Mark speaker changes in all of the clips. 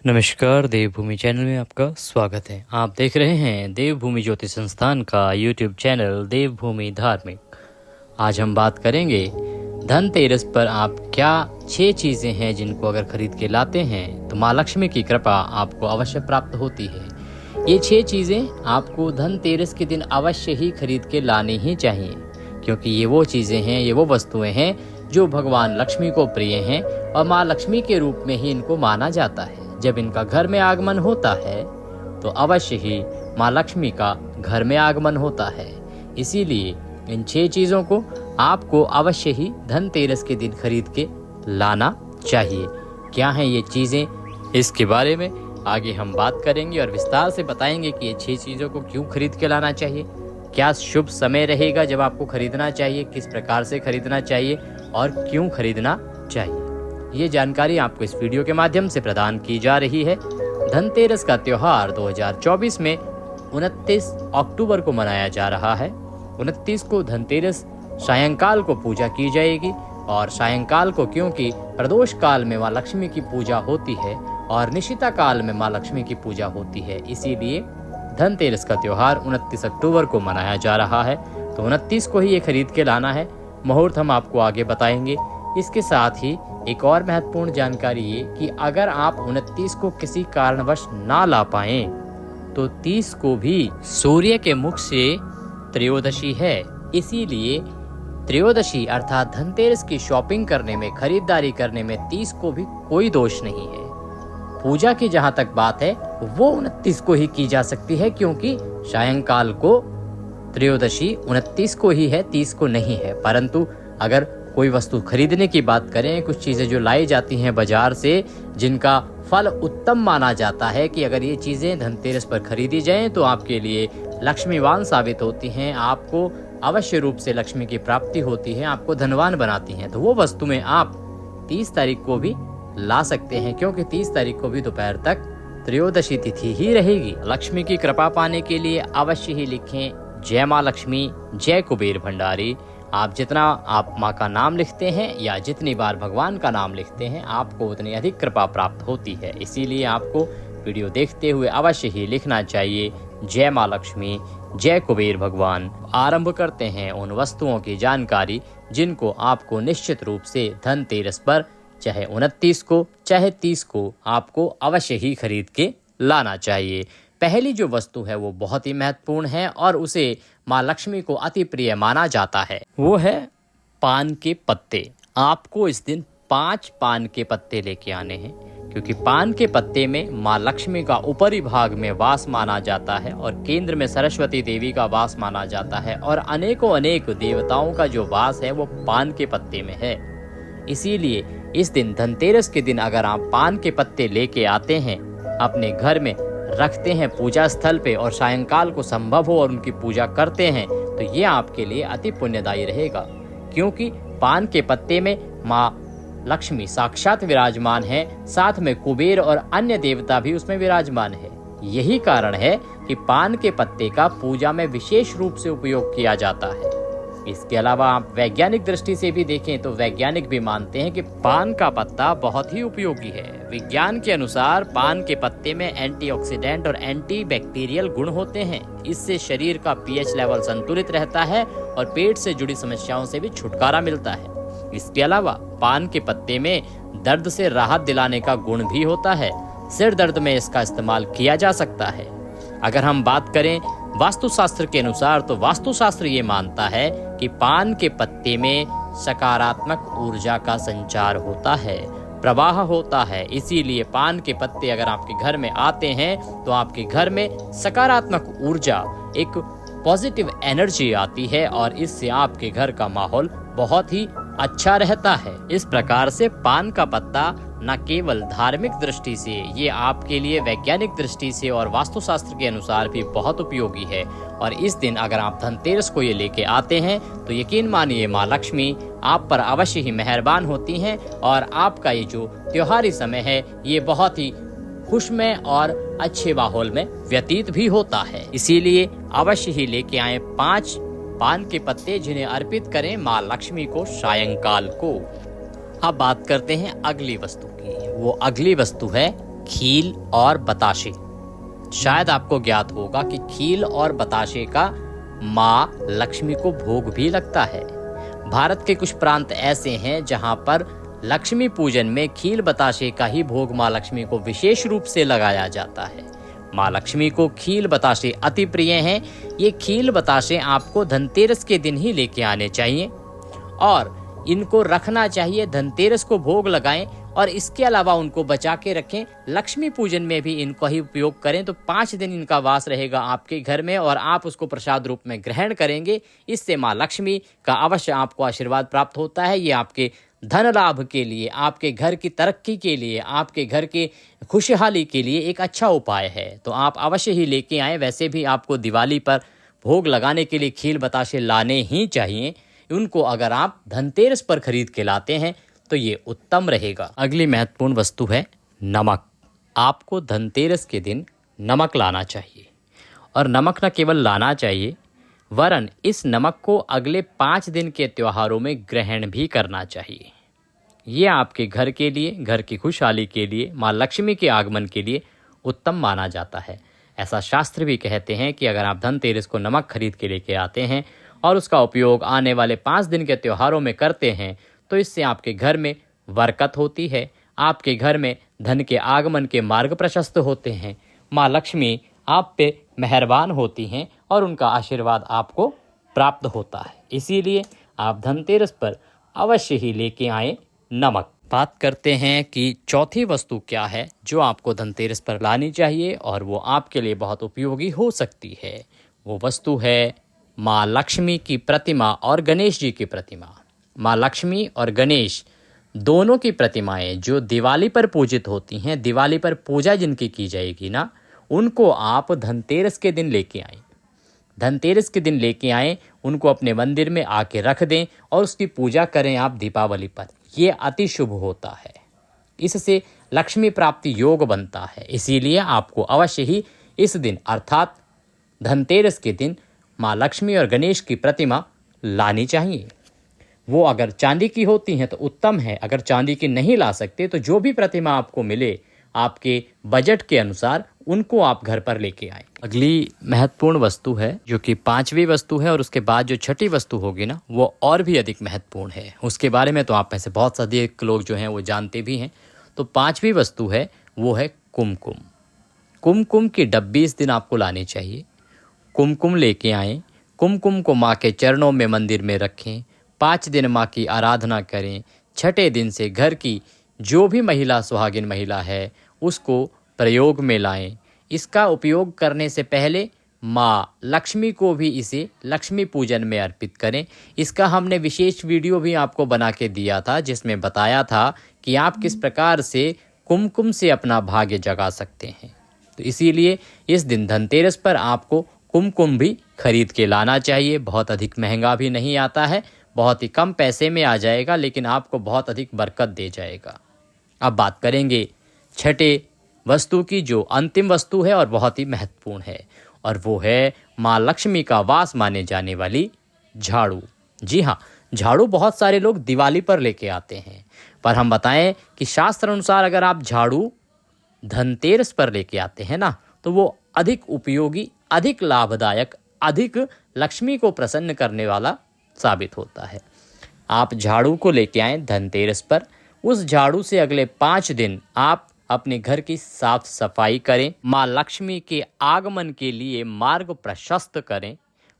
Speaker 1: नमस्कार, देवभूमि चैनल में आपका स्वागत है। आप देख रहे हैं देवभूमि ज्योतिष संस्थान का यूट्यूब चैनल देवभूमि धार्मिक। आज हम बात करेंगे धनतेरस पर आप क्या 6 चीज़ें हैं जिनको अगर खरीद के लाते हैं तो माँ लक्ष्मी की कृपा आपको अवश्य प्राप्त होती है। ये 6 चीज़ें आपको धनतेरस के दिन अवश्य ही खरीद के लानी ही चाहिए, क्योंकि ये वो चीज़ें हैं, ये वो वस्तुएं हैं जो भगवान लक्ष्मी को प्रिय हैं और माँ लक्ष्मी के रूप में ही इनको माना जाता है। जब इनका घर में आगमन होता है तो अवश्य ही माँ लक्ष्मी का घर में आगमन होता है। इसीलिए इन 6 चीज़ों को आपको अवश्य ही धनतेरस के दिन खरीद के लाना चाहिए। क्या हैं ये चीज़ें, इसके बारे में आगे हम बात करेंगे और विस्तार से बताएंगे कि ये 6 चीज़ों को क्यों खरीद के लाना चाहिए, क्या शुभ समय रहेगा जब आपको खरीदना चाहिए, किस प्रकार से खरीदना चाहिए और क्यों खरीदना चाहिए। ये जानकारी आपको इस वीडियो के माध्यम से प्रदान की जा रही है। धनतेरस का त्योहार 2024 में 29 अक्टूबर को मनाया जा रहा है। 29 को धनतेरस सायंकाल को पूजा की जाएगी और सायंकाल को, क्योंकि प्रदोष काल में माँ लक्ष्मी की पूजा होती है और निशिता काल में माँ लक्ष्मी की पूजा होती है, इसीलिए धनतेरस का त्योहार 29 अक्टूबर को मनाया जा रहा है। तो 29 को ही ये खरीद के लाना है। मुहूर्त हम आपको आगे बताएंगे। इसके साथ ही एक और महत्वपूर्ण जानकारी ये कि अगर आप 29 को किसी कारणवश ना ला पाएं तो 30 को भी सूर्य के मुख से त्रयोदशी है, इसीलिए त्रयोदशी अर्थात धनतेरस की शॉपिंग करने में, खरीदारी करने में 30 को भी कोई दोष नहीं है। पूजा की जहां तक बात है वो 29 को ही की जा सकती है, क्योंकि सायंकाल को त्रयोदशी 29 को ही है, 30 को नहीं है। परंतु अगर कोई वस्तु खरीदने की बात करें, कुछ चीज़ें जो लाई जाती हैं बाजार से, जिनका फल उत्तम माना जाता है कि अगर ये चीज़ें धनतेरस पर खरीदी जाएं तो आपके लिए लक्ष्मीवान साबित होती हैं, आपको अवश्य रूप से लक्ष्मी की प्राप्ति होती है, आपको धनवान बनाती हैं, तो वो वस्तुएं आप 30 तारीख को भी ला सकते हैं, क्योंकि 30 तारीख को भी दोपहर तक त्रयोदशी तिथि ही रहेगी। लक्ष्मी की कृपा पाने के लिए अवश्य ही लिखें जय माँ लक्ष्मी, जय कुबेर भंडारी। आप जितना आप माँ का नाम लिखते हैं या जितनी बार भगवान का नाम लिखते हैं, आपको उतनी अधिक कृपा प्राप्त होती है। इसीलिए आपको वीडियो देखते हुए अवश्य ही लिखना चाहिए जय माँ लक्ष्मी, जय कुबेर भगवान। आरंभ करते हैं उन वस्तुओं की जानकारी जिनको आपको निश्चित रूप से धनतेरस पर, चाहे 29 को चाहे 30 को, आपको अवश्य ही खरीद के लाना चाहिए। पहली जो वस्तु है वो बहुत ही महत्वपूर्ण है और उसे माँ लक्ष्मी को अति प्रिय माना जाता है, वो है पान के पत्ते। आपको इस दिन 5 पान के पत्ते लेके आने हैं, क्योंकि पान के पत्ते में माँ लक्ष्मी का ऊपरी भाग में वास माना जाता है और केंद्र में सरस्वती देवी का वास माना जाता है और अनेकों अनेक देवताओं का जो वास है वो पान के पत्ते में है। इसीलिए इस दिन धनतेरस के दिन अगर आप पान के पत्ते लेके आते हैं, अपने घर में रखते हैं पूजा स्थल पे और सायंकाल को संभव हो और उनकी पूजा करते हैं, तो ये आपके लिए अति पुण्यदायी रहेगा, क्योंकि पान के पत्ते में माँ लक्ष्मी साक्षात विराजमान है, साथ में कुबेर और अन्य देवता भी उसमें विराजमान है। यही कारण है कि पान के पत्ते का पूजा में विशेष रूप से उपयोग किया जाता है। इसके अलावा आप वैज्ञानिक दृष्टि से भी देखें तो वैज्ञानिक भी मानते हैं कि पान का पत्ता बहुत ही उपयोगी है। विज्ञान के अनुसार पान के पत्ते में एंटीऑक्सीडेंट और एंटीबैक्टीरियल गुण होते हैं। इससे शरीर का पीएच लेवल संतुलित रहता है और पेट से जुड़ी समस्याओं से भी छुटकारा मिलता है। इसके अलावा पान के पत्ते में दर्द से राहत दिलाने का गुण भी होता है। सिर दर्द में इसका इस्तेमाल किया जा सकता है। अगर हम बात करें वास्तुशास्त्र के अनुसार, तो वास्तुशास्त्र ये मानता है कि पान के पत्ते में सकारात्मक ऊर्जा का संचार होता है, प्रवाह होता है। इसीलिए पान के पत्ते अगर आपके घर में आते हैं तो आपके घर में सकारात्मक ऊर्जा, एक पॉजिटिव एनर्जी आती है और इससे आपके घर का माहौल बहुत ही अच्छा रहता है। इस प्रकार से पान का पत्ता न केवल धार्मिक दृष्टि से, ये आपके लिए वैज्ञानिक दृष्टि से और वास्तुशास्त्र के अनुसार भी बहुत उपयोगी है। और इस दिन अगर आप धनतेरस को ये लेके आते हैं तो यकीन मानिए माँ लक्ष्मी आप पर अवश्य ही मेहरबान होती हैं और आपका ये जो त्योहारी समय है ये बहुत ही खुशमय और अच्छे माहौल में व्यतीत भी होता है। इसीलिए अवश्य ही लेके आए 5 पान के पत्ते, जिन्हें अर्पित करें माँ लक्ष्मी को सायंकाल को। अब बात करते हैं अगली वस्तु की। वो अगली वस्तु है खील और बताशे। शायद आपको ज्ञात होगा कि खील और बताशे का माँ लक्ष्मी को भोग भी लगता है। भारत के कुछ प्रांत ऐसे हैं जहां पर लक्ष्मी पूजन में खील बताशे का ही भोग माँ लक्ष्मी को विशेष रूप से लगाया जाता है। माँ लक्ष्मी को खील बताशे अति प्रिय हैं। ये खील बताशे आपको धनतेरस के दिन ही लेके आने चाहिए और इनको रखना चाहिए। धनतेरस को भोग लगाएं और इसके अलावा उनको बचा के रखें। लक्ष्मी पूजन में भी इनको ही उपयोग करें तो 5 दिन इनका वास रहेगा आपके घर में और आप उसको प्रसाद रूप में ग्रहण करेंगे। इससे माँ लक्ष्मी का अवश्य आपको आशीर्वाद प्राप्त होता है। ये आपके धन लाभ के लिए, आपके घर की तरक्की के लिए, आपके घर के खुशहाली के लिए एक अच्छा उपाय है। तो आप अवश्य ही लेके आएँ। वैसे भी आपको दिवाली पर भोग लगाने के लिए खील बताशे लाने ही चाहिए। उनको अगर आप धनतेरस पर खरीद के लाते हैं तो ये उत्तम रहेगा। अगली महत्वपूर्ण वस्तु है नमक। आपको धनतेरस के दिन नमक लाना चाहिए और नमक न केवल लाना चाहिए वरन इस नमक को अगले 5 दिन के त्योहारों में ग्रहण भी करना चाहिए। ये आपके घर के लिए, घर की खुशहाली के लिए, माँ लक्ष्मी के आगमन के लिए उत्तम माना जाता है। ऐसा शास्त्र भी कहते हैं कि अगर आप धनतेरस को नमक खरीद के लेके आते हैं और उसका उपयोग आने वाले 5 दिन के त्योहारों में करते हैं तो इससे आपके घर में बरकत होती है, आपके घर में धन के आगमन के मार्ग प्रशस्त होते हैं। माँ लक्ष्मी आप पे मेहरबान होती हैं और उनका आशीर्वाद आपको प्राप्त होता है। इसीलिए आप धनतेरस पर अवश्य ही लेके आएं नमक। बात करते हैं कि चौथी वस्तु क्या है जो आपको धनतेरस पर लानी चाहिए और वो आपके लिए बहुत उपयोगी हो सकती है। वो वस्तु है माँ लक्ष्मी की प्रतिमा और गणेश जी की प्रतिमा। माँ लक्ष्मी और गणेश दोनों की प्रतिमाएं जो दिवाली पर पूजित होती हैं, दिवाली पर पूजा जिनकी की जाएगी ना, उनको आप धनतेरस के दिन लेके आएं। धनतेरस के दिन लेके आएं, उनको अपने मंदिर में आके रख दें और उसकी पूजा करें आप दीपावली पर। ये अति शुभ होता है। इससे लक्ष्मी प्राप्ति योग बनता है। इसीलिए आपको अवश्य ही इस दिन अर्थात धनतेरस के दिन माँ लक्ष्मी और गणेश की प्रतिमा लानी चाहिए। वो अगर चांदी की होती हैं तो उत्तम है। अगर चांदी की नहीं ला सकते तो जो भी प्रतिमा आपको मिले आपके बजट के अनुसार उनको आप घर पर लेके आए। अगली महत्वपूर्ण वस्तु है जो कि 5वीं वस्तु है और उसके बाद जो छठी वस्तु होगी ना वो और भी अधिक महत्वपूर्ण है। उसके बारे में तो आप में से बहुत से अधिक लोग जो हैं वो जानते भी हैं। तो 5वीं वस्तु है वो है कुमकुम। कुमकुम की डब्बी इस दिन आपको लानी चाहिए। कुमकुम लेके आएँ। कुमकुम को माँ के चरणों में मंदिर में रखें। 5 दिन माँ की आराधना करें। छठे दिन से घर की जो भी महिला सुहागिन महिला है उसको प्रयोग में लाएं। इसका उपयोग करने से पहले माँ लक्ष्मी को भी इसे लक्ष्मी पूजन में अर्पित करें। इसका हमने विशेष वीडियो भी आपको बना के दिया था जिसमें बताया था कि आप किस प्रकार से कुमकुम से अपना भाग्य जगा सकते हैं। तो इसीलिए इस दिन धनतेरस पर आपको कुमकुम भी खरीद के लाना चाहिए। बहुत अधिक महंगा भी नहीं आता है, बहुत ही कम पैसे में आ जाएगा लेकिन आपको बहुत अधिक बरकत दे जाएगा। अब बात करेंगे छठे वस्तु की जो अंतिम वस्तु है और बहुत ही महत्वपूर्ण है और वो है माँ लक्ष्मी का वास माने जाने वाली झाड़ू। जी हाँ, झाड़ू बहुत सारे लोग दिवाली पर लेके आते हैं पर हम बताएं कि शास्त्र अनुसार अगर आप झाड़ू धनतेरस पर लेके आते हैं ना तो वो अधिक उपयोगी, अधिक लाभदायक, अधिक लक्ष्मी को प्रसन्न करने वाला साबित होता है। आप झाड़ू को लेके आएं धनतेरस पर। उस झाड़ू से अगले 5 दिन आप अपने घर की साफ सफाई करें। माँ लक्ष्मी के आगमन के लिए मार्ग प्रशस्त करें।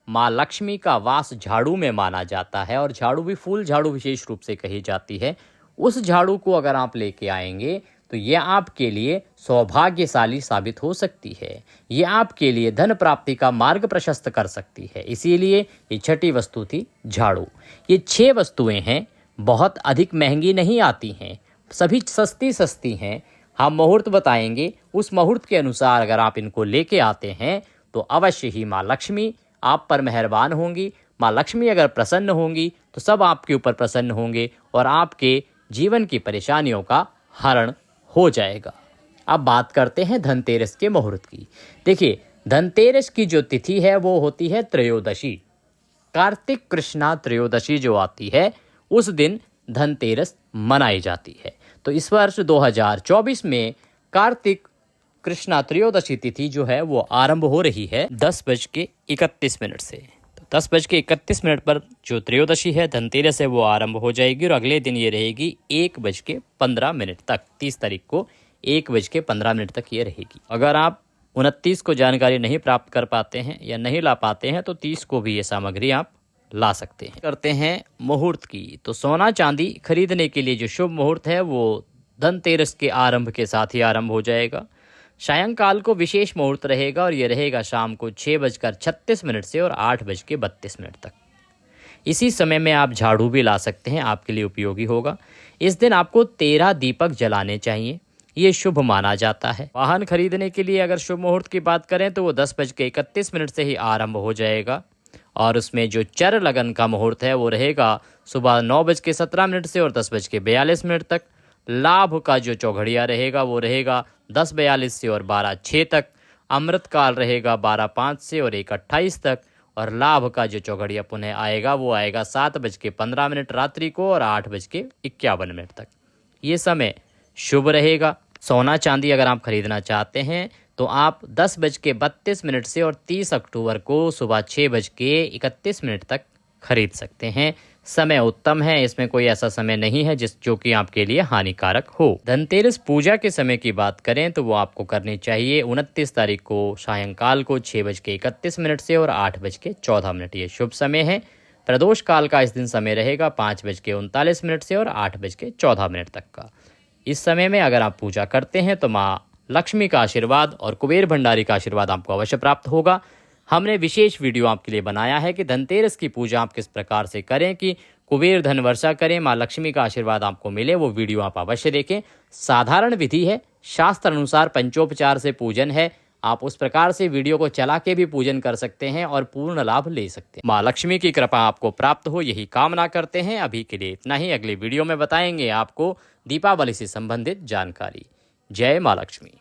Speaker 1: माँ लक्ष्मी का वास झाड़ू में माना जाता है और झाड़ू भी फूल झाड़ू विशेष रूप से कही जाती है। उस झाड़ू को अगर आप लेके आएंगे तो ये आपके लिए सौभाग्यशाली साबित हो सकती है। ये आपके लिए धन प्राप्ति का मार्ग प्रशस्त कर सकती है। इसीलिए ये छठी वस्तु थी झाड़ू। ये 6 वस्तुएं हैं, बहुत अधिक महंगी नहीं आती हैं, सभी सस्ती सस्ती हैं। हम मुहूर्त बताएंगे, उस मुहूर्त के अनुसार अगर आप इनको लेके आते हैं तो अवश्य ही माँ लक्ष्मी आप पर मेहरबान होंगी। माँ लक्ष्मी अगर प्रसन्न होंगी तो सब आपके ऊपर प्रसन्न होंगे और आपके जीवन की परेशानियों का हरण हो जाएगा। अब बात करते हैं धनतेरस के मुहूर्त की। देखिए, धनतेरस की जो तिथि है वो होती है त्रयोदशी। कार्तिक कृष्णा त्रयोदशी जो आती है उस दिन धनतेरस मनाई जाती है। तो इस वर्ष 2024 में कार्तिक कृष्णा त्रयोदशी तिथि जो है वो आरंभ हो रही है 10:31 से। तो 10:31 पर जो त्रयोदशी है, धनतेरस है, वो आरंभ हो जाएगी और अगले दिन ये रहेगी 1:15 तक। 30 तारीख को 1:15 तक ये रहेगी। अगर आप 29 को जानकारी नहीं प्राप्त कर पाते हैं या नहीं ला पाते हैं तो 30 को भी ये सामग्री आप ला सकते हैं। करते हैं मुहूर्त की। तो सोना चांदी खरीदने के लिए जो शुभ मुहूर्त है वो धनतेरस के आरंभ के साथ ही आरंभ हो जाएगा। सायंकाल को विशेष मुहूर्त रहेगा और ये रहेगा शाम को 6:36 से और 8:32 तक। इसी समय में आप झाड़ू भी ला सकते हैं, आपके लिए उपयोगी होगा। इस दिन आपको 13 दीपक जलाने चाहिए, ये शुभ माना जाता है। वाहन खरीदने के लिए अगर शुभ मुहूर्त की बात करें तो वो 10:31 से ही आरंभ हो जाएगा और उसमें जो चर लगन का मुहूर्त है वो रहेगा सुबह 9:17 से और 10:42 तक। लाभ का जो चौघड़िया रहेगा वो रहेगा 10:42 से और 12:06 तक। अमृतकाल रहेगा 12:05 से और 1:28 तक। और लाभ का जो चौघड़िया पुनः आएगा वो आएगा 7:15 रात्रि को और 8:51 तक। ये समय शुभ रहेगा। सोना चांदी अगर आप खरीदना चाहते हैं तो आप 10:32 से और 30 अक्टूबर को सुबह 6:31 तक खरीद सकते हैं। समय उत्तम है, इसमें कोई ऐसा समय नहीं है जो कि आपके लिए हानिकारक हो। धनतेरस पूजा के समय की बात करें तो वो आपको करनी चाहिए 29 तारीख को सायंकाल को 6:31 से और 8:14। ये शुभ समय है। प्रदोष काल का इस दिन समय रहेगा 5:39 से और 8:14 तक का। इस समय में अगर आप पूजा करते हैं तो माँ लक्ष्मी का आशीर्वाद और कुबेर भंडारी का आशीर्वाद आपको अवश्य प्राप्त होगा। हमने विशेष वीडियो आपके लिए बनाया है कि धनतेरस की पूजा आप किस प्रकार से करें कि कुबेर धन वर्षा करें, माँ लक्ष्मी का आशीर्वाद आपको मिले। वो वीडियो आप अवश्य देखें। साधारण विधि है, शास्त्र अनुसार पंचोपचार से पूजन है। आप उस प्रकार से वीडियो को चला के भी पूजन कर सकते हैं और पूर्ण लाभ ले सकते हैं। माँ लक्ष्मी की कृपा आपको प्राप्त हो, यही कामना करते हैं। अभी के लिए इतना ही। अगले वीडियो में बताएंगे आपको दीपावली से संबंधित जानकारी। जय माँ लक्ष्मी।